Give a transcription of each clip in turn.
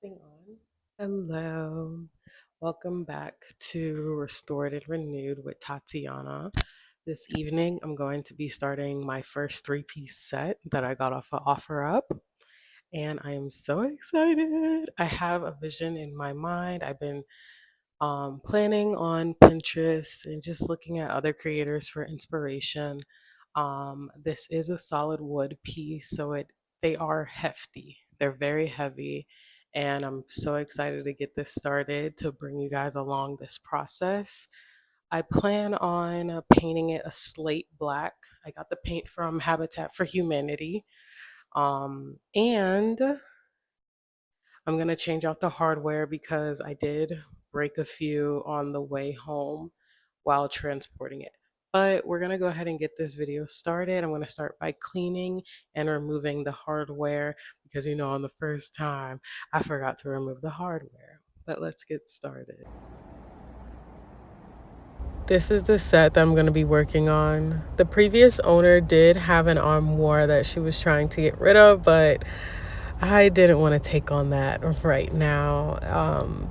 thing on? Hello. Welcome back to Restored and Renewed with Tatyana. This evening, I'm going to be starting my first three-piece set that I got off of OfferUp, and I am so excited. I have a vision in my mind. I've been planning on Pinterest and just looking at other creators for inspiration. This is a solid wood piece, so they are hefty. They're very heavy, and I'm so excited to get this started to bring you guys along this process. I plan on painting it a slate black. I got the paint from Habitat for Humanity. And I'm going to change out the hardware because I did break a few on the way home while transporting it. But we're going to go ahead and get this video started. I'm going to start by cleaning and removing the hardware because, on the first time, I forgot to remove the hardware. But let's get started. This is the set that I'm going to be working on. The previous owner did have an armoire that she was trying to get rid of, but I didn't want to take on that right now.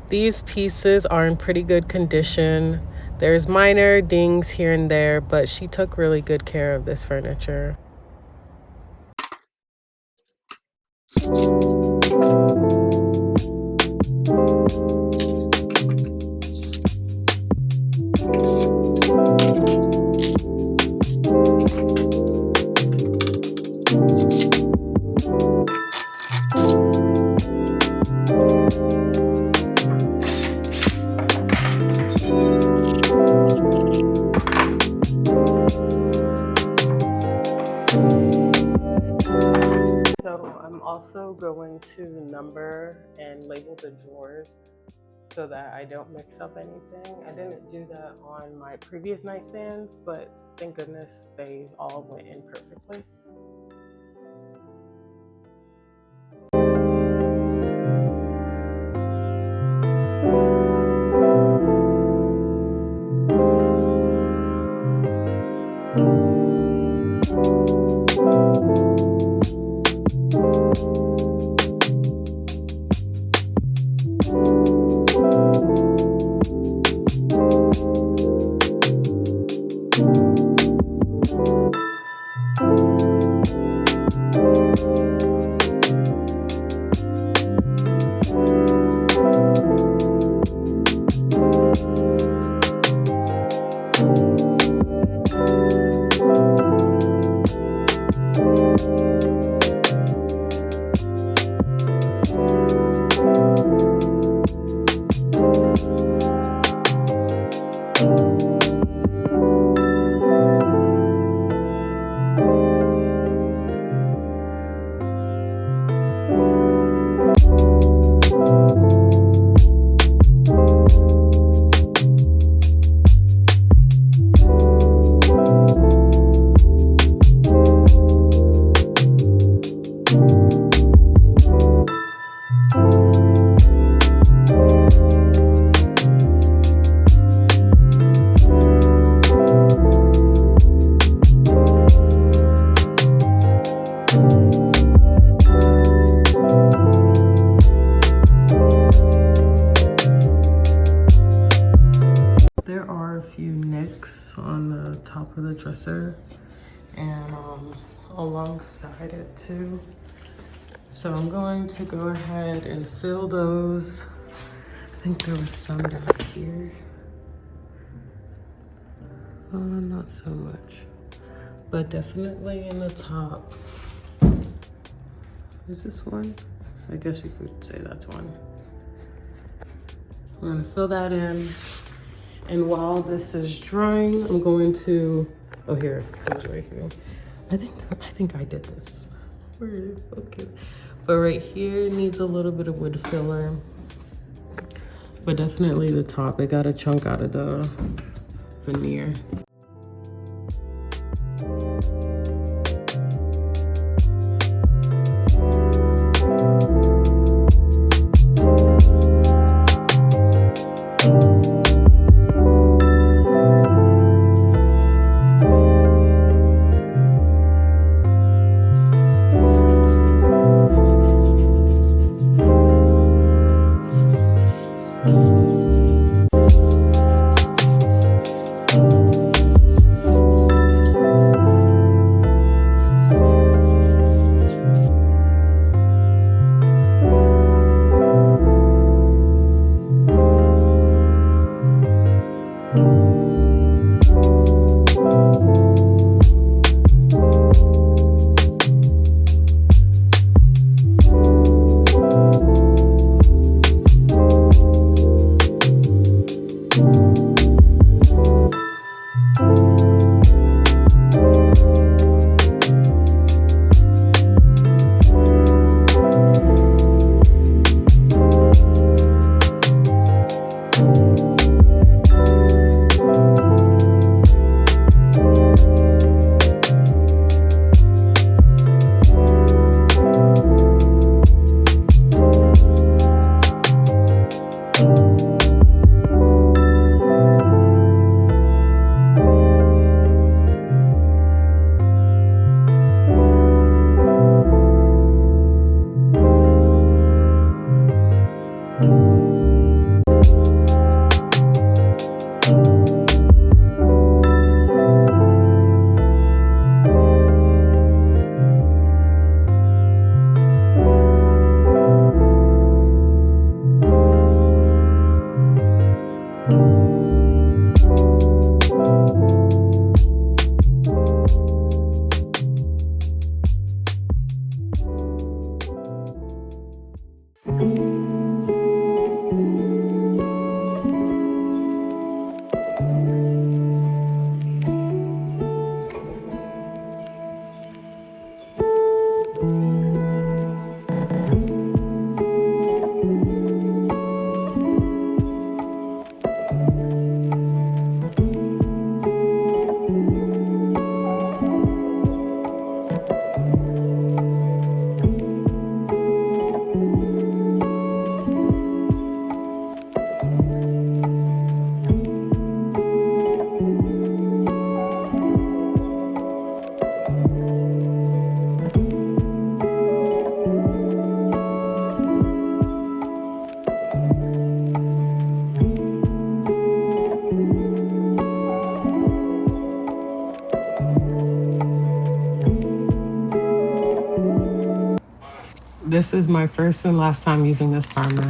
These pieces are in pretty good condition. There's minor dings here and there, but she took really good care of this furniture. So I'm also going to number and label the drawers so that I don't mix up anything. I didn't do that on my previous nightstands, but thank goodness they all went in perfectly. There are a few nicks on the top of the dresser and alongside it too. So I'm going to go ahead and fill those. I think there was some down here. Not so much, but definitely in the top. Is this one? I guess you could say that's one. I'm gonna fill that in. And while this is drying, I'm going to, oh, here, it was right here. I think I did this. Okay. But right here needs a little bit of wood filler. But definitely the top, it got a chunk out of the veneer. This is my first and last time using this primer.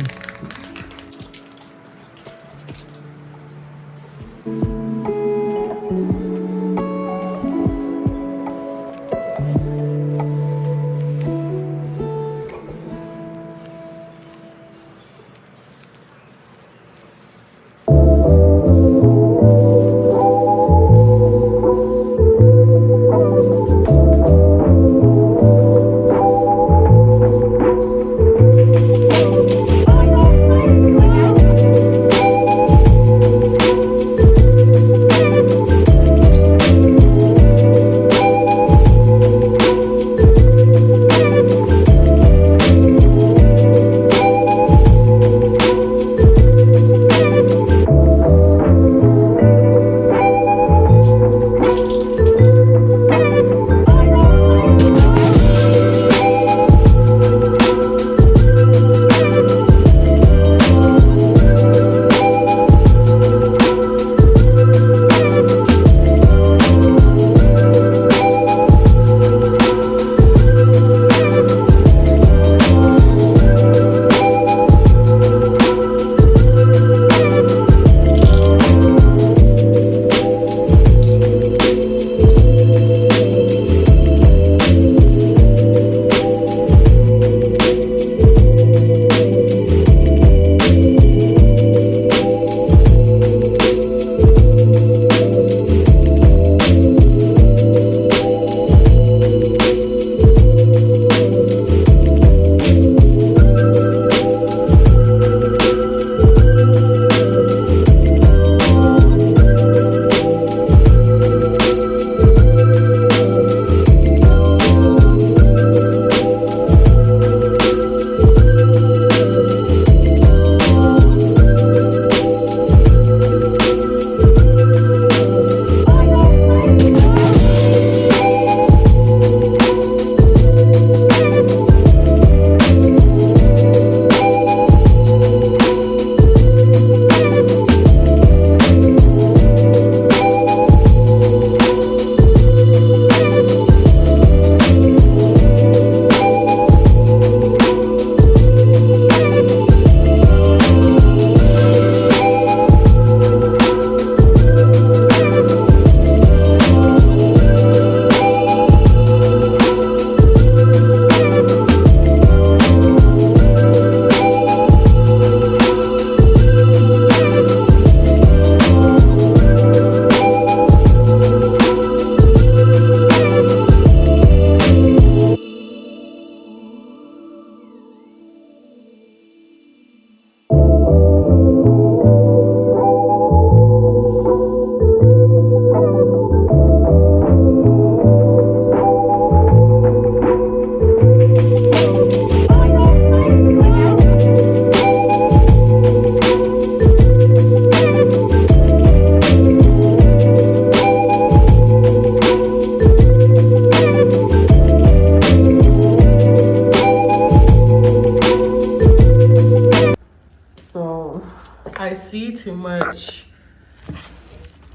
I see too much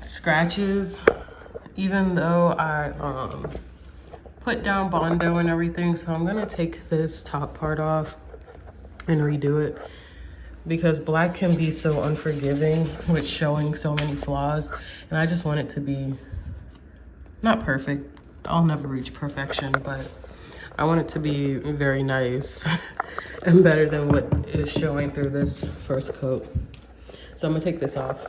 scratches, even though I put down Bondo and everything. So I'm gonna take this top part off and redo it, because black can be so unforgiving with showing so many flaws. And I just want it to be not perfect. I'll never reach perfection, but I want it to be very nice and better than what is showing through this first coat. So I'm gonna take this off.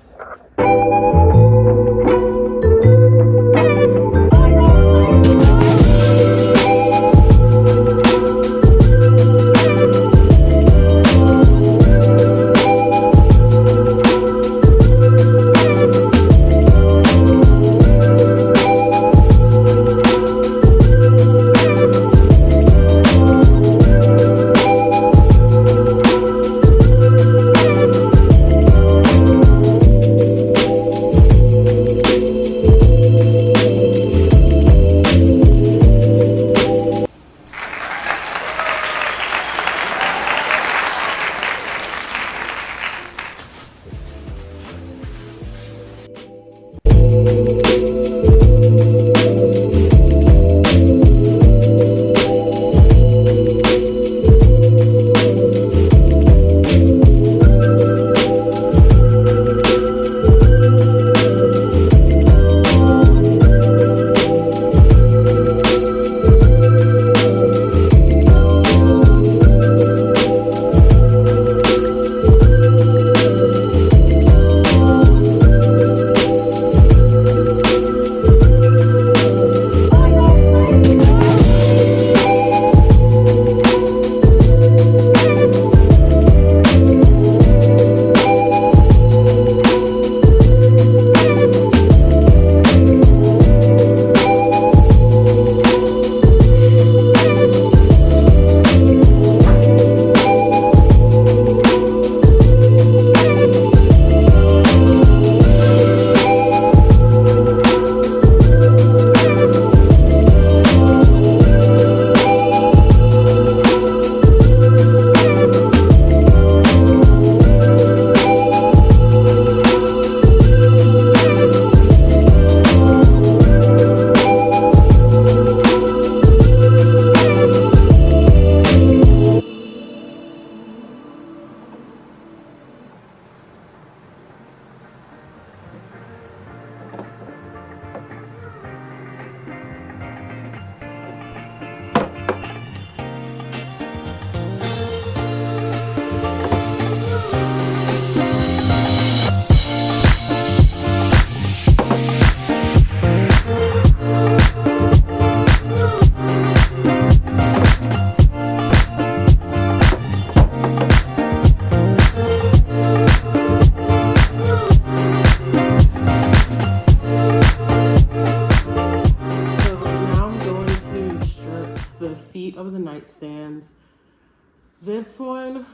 This one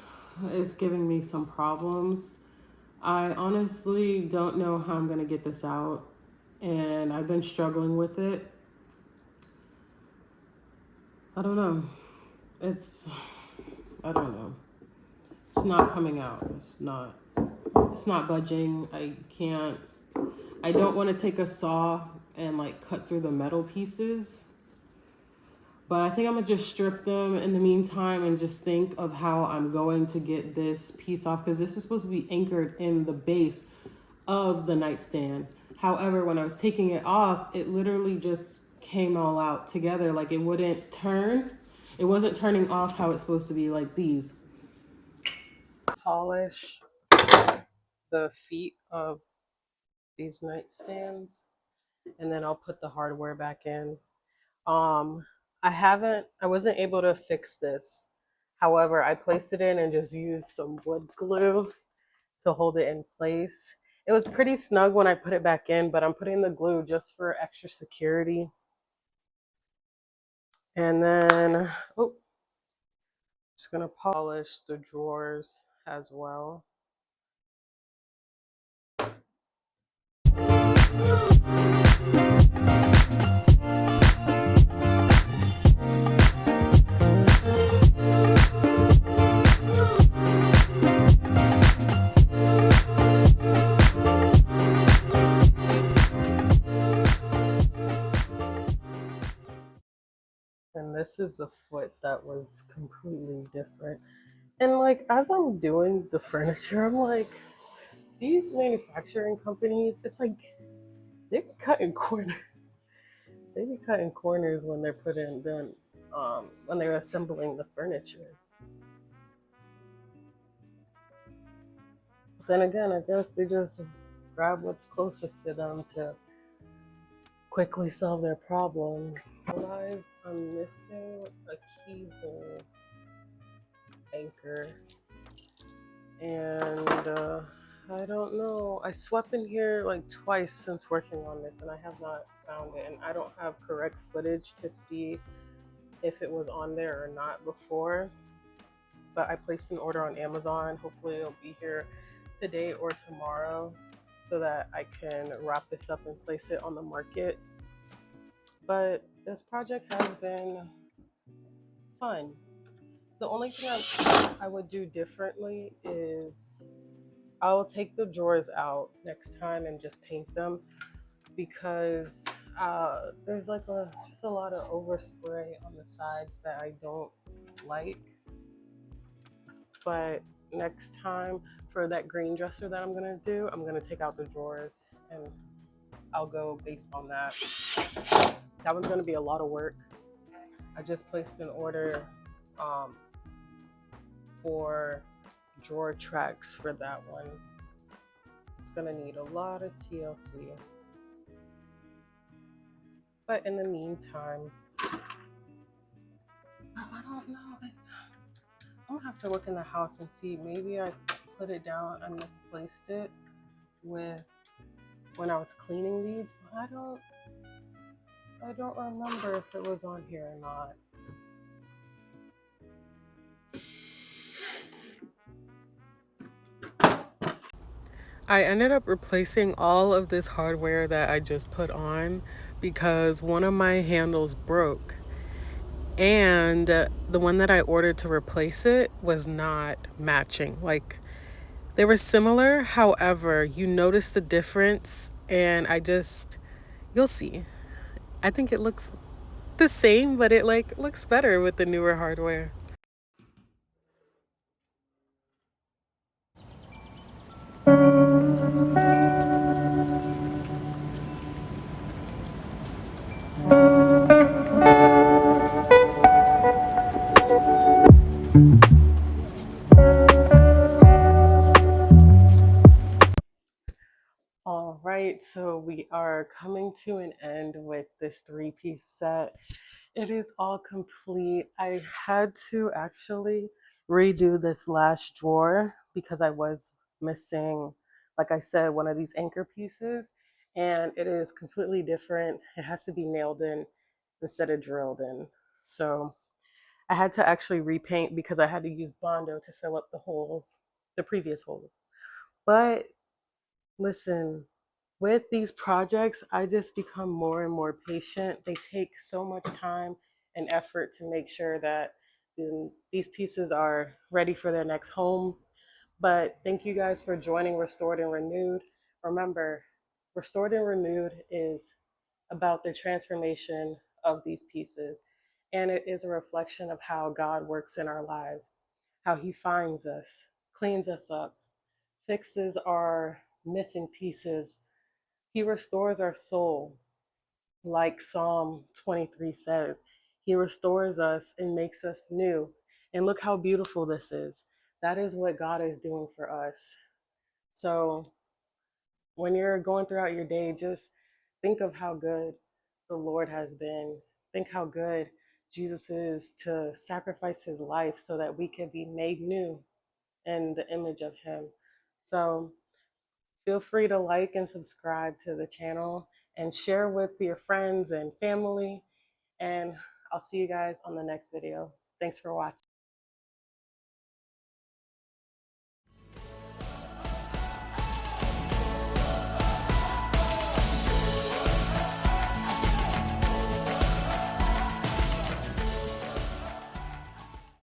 is giving me some problems. I honestly don't know how I'm gonna get this out, and I've been struggling with it. I don't know. It's, I don't know. It's not coming out. It's not budging. I don't want to take a saw and like cut through the metal pieces. But I think I'm gonna just strip them in the meantime and just think of how I'm going to get this piece off, because this is supposed to be anchored in the base of the nightstand. However, when I was taking it off, it literally just came all out together. Like it wouldn't turn. It wasn't turning off how it's supposed to be, like these. Polish the feet of these nightstands, and then I'll put the hardware back in. Um, I wasn't able to fix this. However, I placed it in and just used some wood glue to hold it in place. It was pretty snug when I put it back in, but I'm putting the glue just for extra security. And then, oh, just gonna polish the drawers as well. And this is the foot that was completely different. And like as I'm doing the furniture, I'm like, these manufacturing companies, it's like they're cutting corners. They be cutting corners when they're when they're assembling the furniture. But then again, I guess they just grab what's closest to them to quickly solve their problem. I realized I'm missing a keyhole anchor, and I don't know. I swept in here like twice since working on this, and I have not found it. And I don't have correct footage to see if it was on there or not before. But I placed an order on Amazon. Hopefully, it'll be here today or tomorrow so that I can wrap this up and place it on the market. But this project has been fun. The only thing I would do differently is I'll take the drawers out next time and just paint them, because there's like just a lot of overspray on the sides that I don't like. But next time for that green dresser that I'm gonna do, I'm gonna take out the drawers and I'll go based on that. That one's gonna be a lot of work. I just placed an order um, for drawer tracks for that one. It's gonna need a lot of TLC. But in the meantime, I don't know. I'm gonna have to look in the house and see. Maybe I put it down. I misplaced it with when I was cleaning these, but I don't remember if it was on here or not. I ended up replacing all of this hardware that I just put on because one of my handles broke, and the one that I ordered to replace it was not matching. Like they were similar, however, you notice the difference, and you'll see. I think it looks the same, but it like looks better with the newer hardware. All right, so we are coming to an end with this three-piece set. It is all complete. I had to actually redo this last drawer because I was missing, like I said, one of these anchor pieces, and it is completely different. It has to be nailed in instead of drilled in. So I had to actually repaint because I had to use Bondo to fill up the holes, the previous holes. But listen, with these projects, I just become more and more patient. They take so much time and effort to make sure that these pieces are ready for their next home. But thank you guys for joining Restored and Renewed. Remember, Restored and Renewed is about the transformation of these pieces. And it is a reflection of how God works in our lives, how He finds us, cleans us up, fixes our missing pieces. He restores our soul, like Psalm 23 says. He restores us and makes us new. And look how beautiful this is. That is what God is doing for us. So when you're going throughout your day, just think of how good the Lord has been. Think how good Jesus is to sacrifice his life so that we can be made new in the image of him. So feel free to like and subscribe to the channel and share with your friends and family. And I'll see you guys on the next video. Thanks for watching.